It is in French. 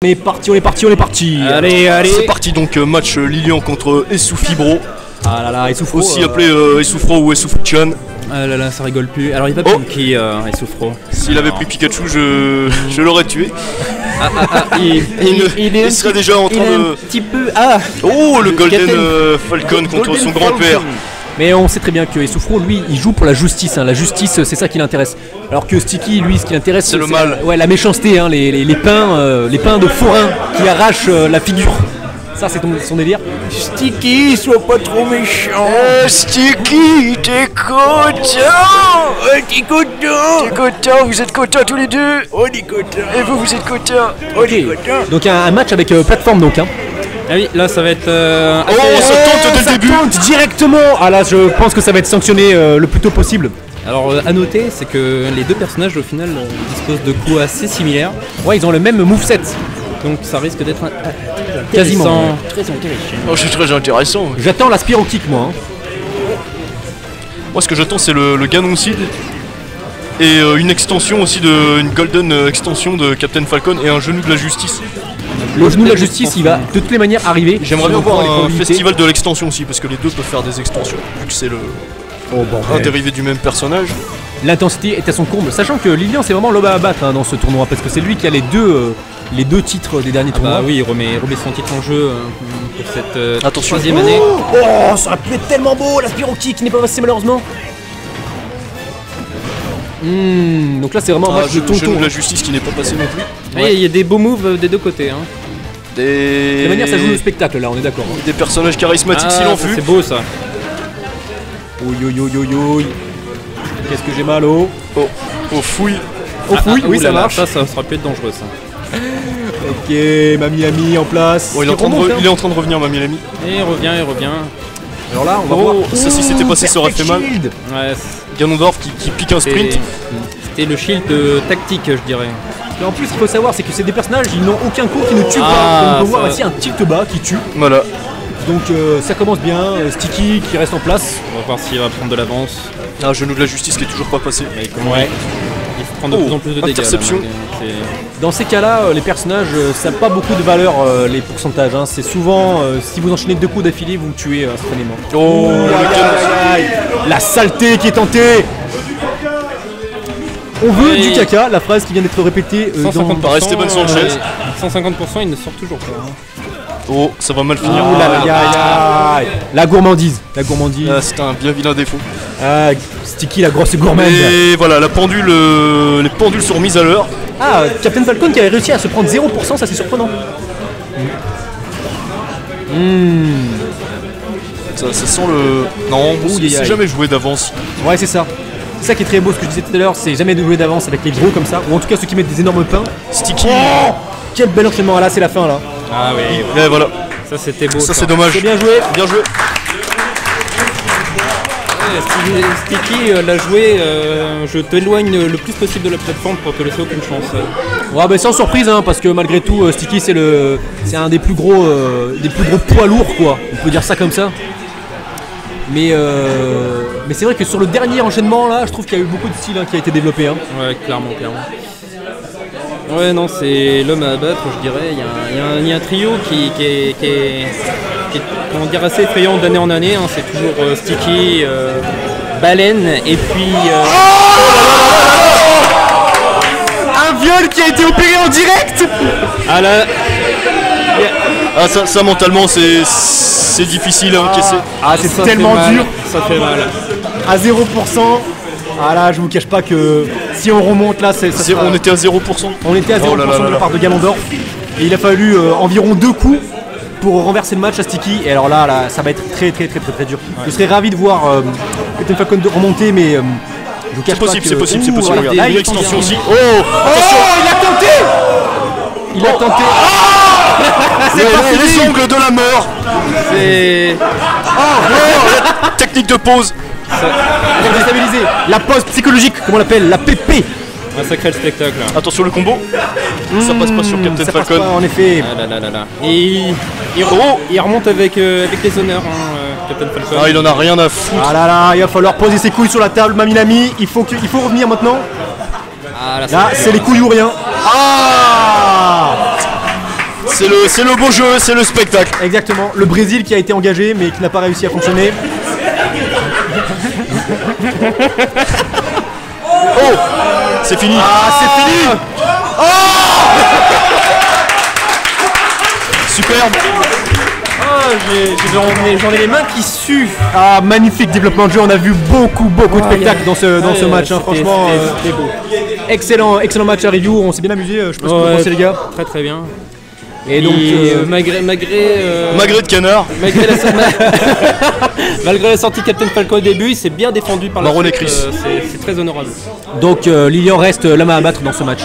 On est parti, on est parti, on est parti. Allez, allez. C'est parti donc match Lilian contre Essoufibro. Ah là là, Essoufro. Aussi appelé Essoufro ou Essoufchan. Ah là là, ça rigole plus. Alors il va prendre qui Essoufro? S'il avait pris Pikachu, je l'aurais tué. Il serait déjà en train de... un petit peu... Ah. Oh, le Golden Falcon contre son grand-père. Mais on sait très bien que Essoufro, lui, il joue pour la justice. Hein. La justice, c'est ça qui l'intéresse. Alors que Sticky, lui, ce qui l'intéresse, c'est le mal. Ouais, la méchanceté, hein, les pains de forain qui arrachent la figure. Ça, c'est son délire. Sticky, sois pas trop méchant. Sticky, t'es content? T'es content? T'es content? Vous êtes contents tous les deux? On est content. Et vous, vous êtes contents? On est content. Donc un match avec plateforme, donc. Hein. Ah oui, là ça va être... Oh, ça tente dès le début. Tente directement. Ah là, je pense que ça va être sanctionné le plus tôt possible. Alors à noter, c'est que les deux personnages au final disposent de coups assez similaires. Ouais, ils ont le même moveset. Donc ça risque d'être quasiment très intéressant. Oh, c'est très intéressant. J'attends la Spiro Kick, moi. Hein. Moi, ce que j'attends, c'est le Ganon Seed. Et une extension aussi, une golden extension de Captain Falcon et un genou de la justice. Le genou de la justice, il va de toutes les manières arriver. J'aimerais bien voir un festival de l'extension aussi, parce que les deux peuvent faire des extensions, vu que c'est un dérivé du même personnage. L'intensité est à son comble, sachant que Lilian c'est vraiment l'homme à battre hein, dans ce tournoi, parce que c'est lui qui a les deux titres des derniers tournois. Bah oui, il remet son titre en jeu pour cette attention. troisième année. Oh, ça aurait pu être tellement beau, la Spiro Kick qui n'est pas passée malheureusement. Donc là c'est vraiment un match de tonton. Genou de la justice qui n'est pas passé non plus. Ouais. Il y a des beaux moves des deux côtés. Hein. De toute manière ça joue le spectacle là, on est d'accord. Hein. Des personnages charismatiques s'il en fut. C'est beau ça. Ouïe. Qu'est-ce que j'ai mal au... Oh, fouille. Oui ça marche. Ça sera plus être dangereux ça. Ok, Mamie Ami en place. Oh, il est en train de revenir Mamie Ami. Et il revient. Alors là on va voir. Ça si c'était passé ça aurait fait mal. Ouais. Ganondorf qui pique un sprint. C'était le shield tactique je dirais. Et en plus il faut savoir c'est que c'est des personnages, ils n'ont aucun coup qui ne tue pas. On peut voir ici un tilt bas qui tue. Voilà. Donc ça commence bien, Sticky qui reste en place. On va voir s'il va prendre de l'avance. Un genou de la justice qui est toujours pas passé. Ouais. Il prend de plus en plus de dégâts. Interception. Là, dans ces cas-là, les personnages, ça n'a pas beaucoup de valeur les pourcentages. Hein. C'est souvent, si vous enchaînez deux coups d'affilée, vous tuez instantanément. Oh, la saleté qui est tentée. On veut du caca, la phrase qui vient d'être répétée 150% par Esteban Sanchez. 150% il ne sort toujours pas. Hein. Oh, ça va mal finir. La gourmandise. C'est un bien vilain défaut. Sticky, la grosse gourmande. Et voilà, les pendules sont remises à l'heure. Ah, Captain Falcon qui avait réussi à se prendre 0%, ça c'est surprenant. Ça sent le... Non, c'est jamais joué d'avance. Ouais, c'est ça. C'est ça qui est très beau, ce que je disais tout à l'heure, c'est jamais de jouer d'avance avec les gros comme ça, ou en tout cas ceux qui mettent des énormes pains. Sticky. Oh, quel bel enchaînement, là c'est la fin là. Ah oui. Et voilà. Ça c'était beau. Ça c'est dommage. C'est bien joué. Bien joué. Sticky l'a joué, je t'éloigne le plus possible de la plateforme pour te laisser aucune chance. Ouais bah sans surprise hein, parce que malgré tout Sticky c'est un des plus gros poids lourds quoi, on peut dire ça comme ça. Mais c'est vrai que sur le dernier enchaînement là, je trouve qu'il y a eu beaucoup de style hein, qui a été développé. Hein. Ouais, clairement. Ouais, non, c'est l'homme à abattre, je dirais. Il y a un trio qui est comment dire, assez effrayant d'année en année. Hein. C'est toujours Sticky, Baleine et puis... Un viol qui a été opéré en direct. Ah là... Ah ça mentalement c'est difficile à encaisser. Ah c'est tellement dur. Ça fait mal. À 0%. Ah là je vous cache pas que si on remonte là on était à 0%. On était à 0% de la part de Ganondorf. Et il a fallu environ 2 coups pour renverser le match à Sticky. Et alors là ça va être très dur. Ouais. Je serais ravi de voir Captain Falcon remonter mais je vous cache pas que... C'est possible. Regarde, là, une extension aussi. Oh, il a tenté. C'est les ongles de la mort. C'est... Technique de pause. Pour déstabiliser. La pause psychologique, comment on l'appelle, la PP. Un sacré spectacle. Attention le combo. Ça passe pas sur Captain Falcon. Passe pas, en effet. Là. Et il remonte avec les honneurs, hein, Captain Falcon. Ah, il en a rien à foutre. Ah là, il va falloir poser ses couilles sur la table, Maminami. Il faut revenir maintenant. Ah, là c'est les couilles ou rien. Ah C'est le beau jeu, c'est le spectacle. Exactement. Le Brésil qui a été engagé mais qui n'a pas réussi à fonctionner. Oh, c'est fini. Ah, c'est fini. Superbe. J'en ai les mains qui suent. Ah, magnifique développement de jeu. On a vu beaucoup de spectacles dans ce match. Hein. C'était- Franchement, c'était beau. excellent match à review. On s'est bien amusé. Je sais pas ce que vous Ouais, pensez les gars. Très très bien. Et donc, Magret de canard. Malgré la sortie de Captain Falcon au début, il s'est bien défendu par la Baron suite, et Chris. c'est très honorable. Lilian reste l'homme à abattre dans ce match.